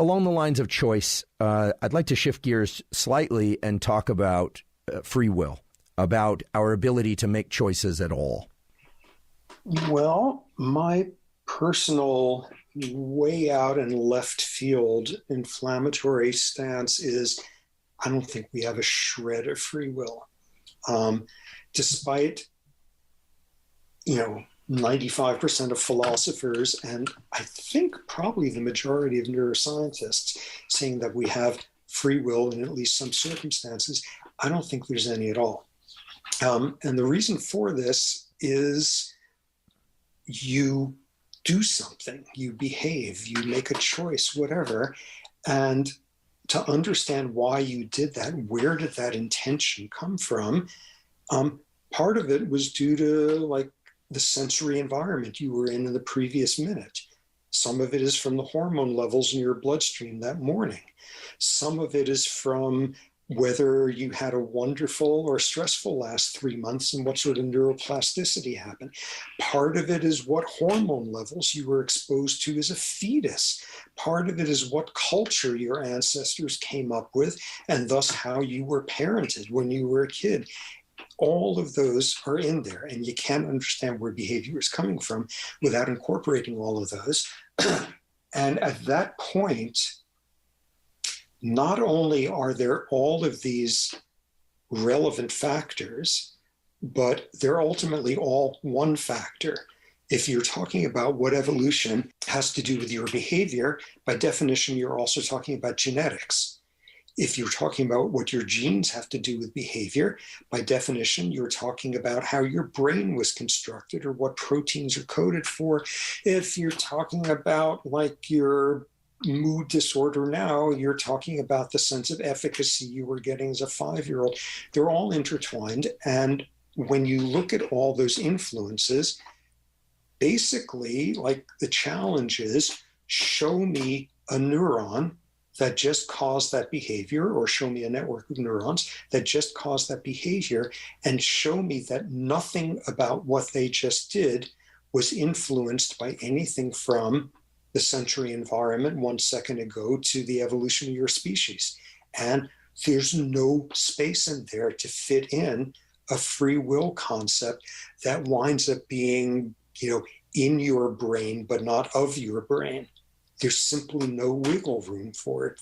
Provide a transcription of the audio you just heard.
Along the lines of choice, I'd like to shift gears slightly and talk about free will, about our ability to make choices at all. Well, my personal way out and left field inflammatory stance is I don't think we have a shred of free will. Despite, 95% of philosophers, and I think probably the majority of neuroscientists, saying that we have free will in at least some circumstances, I don't think there's any at all. And the reason for this is you do something, you behave, you make a choice, whatever, and to understand why you did that, where did that intention come from? Part of it was due to the sensory environment you were in the previous minute. Some of it is from the hormone levels in your bloodstream that morning. Some of it is from whether you had a wonderful or stressful last 3 months and what sort of neuroplasticity happened. Part of it is what hormone levels you were exposed to as a fetus. Part of it is what culture your ancestors came up with and thus how you were parented when you were a kid. All of those are in there, and you can't understand where behavior is coming from without incorporating all of those. And at that point, not only are there all of these relevant factors, but they're ultimately all one factor. If you're talking about what evolution has to do with your behavior, by definition, you're also talking about genetics. If you're talking about what your genes have to do with behavior, by definition, you're talking about how your brain was constructed or what proteins are coded for. If you're talking about your mood disorder now, you're talking about the sense of efficacy you were getting as a 5-year-old. They're all intertwined. And when you look at all those influences, basically, the challenge is show me a neuron that just caused that behavior, or show me a network of neurons that just caused that behavior, and show me that nothing about what they just did was influenced by anything from the sensory environment 1 second ago to the evolution of your species. And there's no space in there to fit in a free will concept that winds up being, in your brain, but not of your brain. There's simply no wiggle room for it